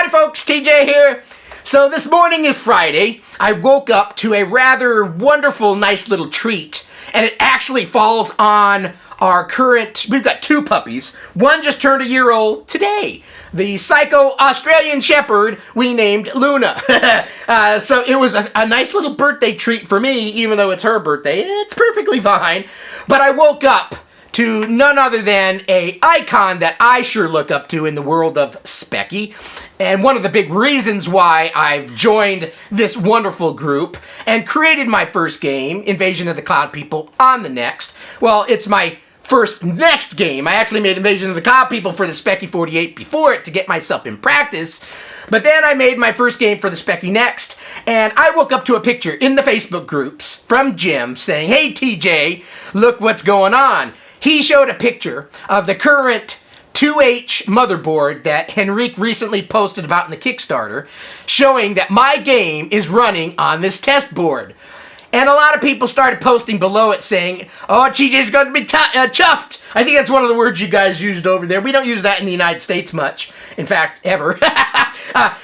Howdy folks, TJ here. So this morning is Friday. I woke up to a rather wonderful, nice little treat. And it actually falls on our current, we've got two puppies. One just turned a year old today. The Psycho Australian Shepherd we named Luna. So it was a nice little birthday treat for me, even though it's her birthday. It's perfectly fine. But I woke up to none other than a icon that I sure look up to in the world of Speccy. And one of the big reasons why I've joined this wonderful group and created my first game, Invasion of the Cloud People, on the Next. Well, it's my first Next game. I actually made Invasion of the Cloud People for the Speccy 48 before it to get myself in practice. But then I made my first game for the Speccy Next. And I woke up to a picture in the Facebook groups from Jim saying, "Hey TJ, look what's going on." He showed a picture of the current 2H motherboard that Henrique recently posted about in the Kickstarter, showing that my game is running on this test board. And a lot of people started posting below it saying, "Oh, TJ's going to be chuffed." I think that's one of the words you guys used over there. We don't use that in the United States much. In fact, ever.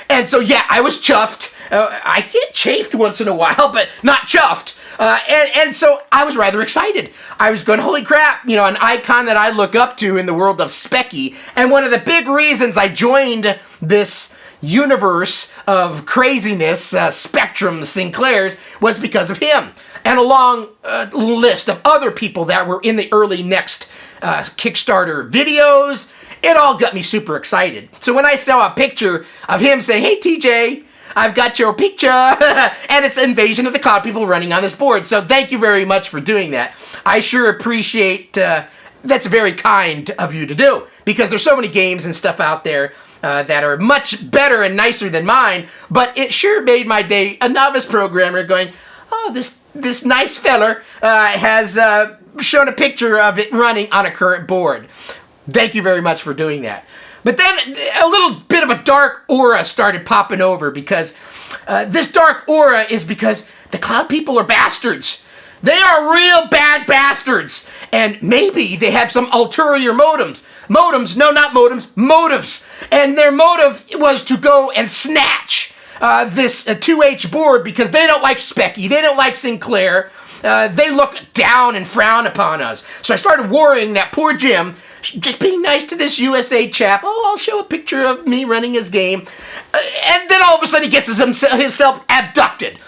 And so, yeah, I was chuffed. I get chafed once in a while, but not chuffed. And so I was rather excited. I was going, holy crap, you know, an icon that I look up to in the world of Speccy. And one of the big reasons I joined this universe of craziness, Spectrum Sinclairs, was because of him. And a long list of other people that were in the early Next Kickstarter videos. It all got me super excited. So when I saw a picture of him saying, "Hey TJ, I've got your picture," and it's Invasion of the Cloud People running on this board. So thank you very much for doing that. I sure appreciate, that's very kind of you to do, because there's so many games and stuff out there that are much better and nicer than mine, but it sure made my day, a novice programmer, going, "Oh, this nice feller has shown a picture of it running on a current board." Thank you very much for doing that. But then a little bit of a dark aura started popping over, because this dark aura is because the Cloud People are bastards. They are real bad bastards. And maybe they have some ulterior motives. No, not motives, motives. And their motive was to go and snatch this 2H board because they don't like Speccy. They don't like Sinclair. They look down and frown upon us. So I started worrying that poor Jim, just being nice to this USA chap, "Oh, I'll show a picture of me running his game." And then all of a sudden he gets himself abducted.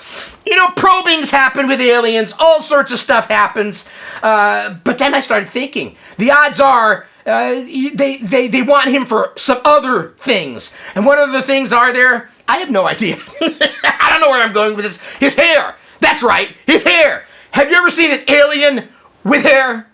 You know, probings happen with aliens, all sorts of stuff happens. But then I started thinking, the odds are they want him for some other things. And what other things are there? I have no idea. I don't know where I'm going with this. His hair. That's right, his hair. Have you ever seen an alien with hair?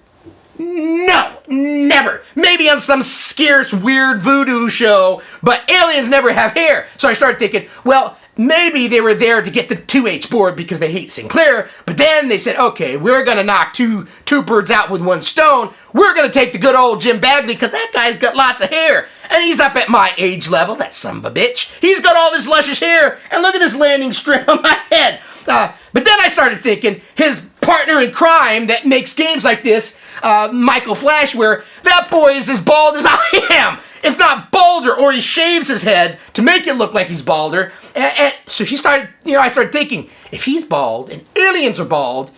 No, never. Maybe on some scarce, weird voodoo show, but aliens never have hair. So I started thinking, well, maybe they were there to get the 2H board because they hate Sinclair, but then they said, okay, we're going to knock two birds out with one stone. We're going to take the good old Jim Bagley because that guy's got lots of hair, and he's up at my age level, that son of a bitch. He's got all this luscious hair, and look at this landing strip on my head. But then I started thinking, his partner in crime that makes games like this, Michael Flash Ware, that boy is as bald as I am, if not balder, or he shaves his head to make it look like he's balder. And so I started thinking, if he's bald and aliens are bald,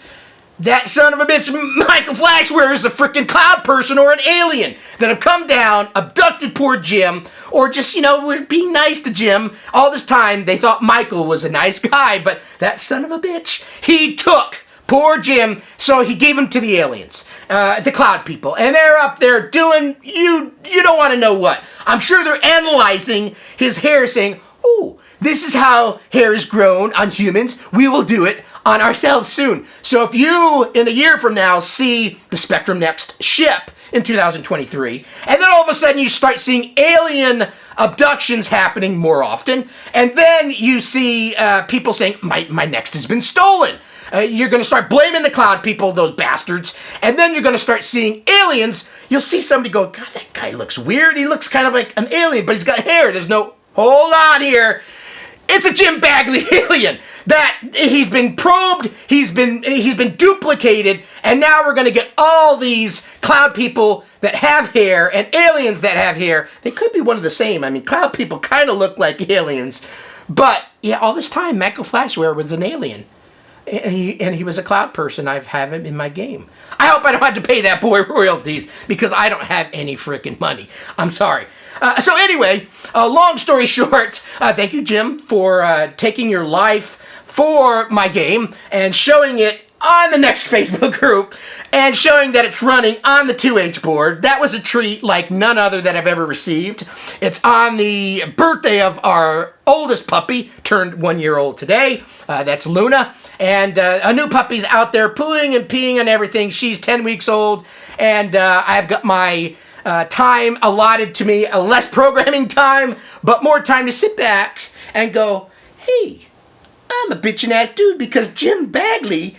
that son of a bitch, Michael Flash Ware, is a freaking cloud person or an alien that have come down, abducted poor Jim, or just, we're being nice to Jim. All this time, they thought Michael was a nice guy, but that son of a bitch, he took poor Jim, so he gave him to the aliens, the Cloud People, and they're up there doing, you don't want to know what. I'm sure they're analyzing his hair, saying, "Oh, this is how hair is grown on humans. We will do it on ourselves soon." So if you, in a year from now, see the Spectrum Next ship in 2023, and then all of a sudden you start seeing alien abductions happening more often, and then you see people saying, my Next has been stolen. You're going to start blaming the Cloud People, those bastards, and then you're going to start seeing aliens. You'll see somebody go, "God, that guy looks weird. He looks kind of like an alien, but he's got hair." There's no, hold on here. It's a Jim Bagley alien that he's been probed, he's been duplicated, and now we're going to get all these cloud people that have hair and aliens that have hair. They could be one of the same. I mean, cloud people kind of look like aliens. But yeah, all this time, Michael Flash Ware was an alien. And he was a cloud person. I have him in my game. I hope I don't have to pay that boy royalties because I don't have any freaking money. I'm sorry. So anyway, long story short, thank you, Jim, for taking your life for my game and showing it on the Next Facebook group and showing that it's running on the 2H board. That was a treat like none other that I've ever received. It's on the birthday of our oldest puppy, turned 1 year old today. That's Luna. And a new puppy's out there pooing and peeing and everything. She's 10 weeks old. And I've got my time allotted to me, less programming time, but more time to sit back and go, hey, I'm a bitchin' ass dude because Jim Bagley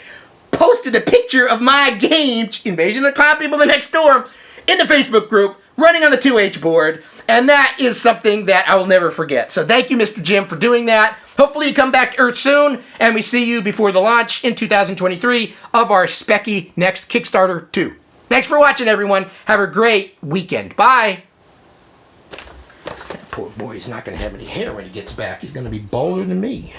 posted a picture of my game, Invasion of the Cloud People the Next Door, in the Facebook group, running on the 2H board, and that is something that I will never forget. So thank you, Mr. Jim, for doing that. Hopefully you come back to Earth soon, and we see you before the launch in 2023 of our Speccy Next Kickstarter 2. Thanks for watching, everyone. Have a great weekend. Bye. That poor boy is not going to have any hair when he gets back. He's going to be balder than me.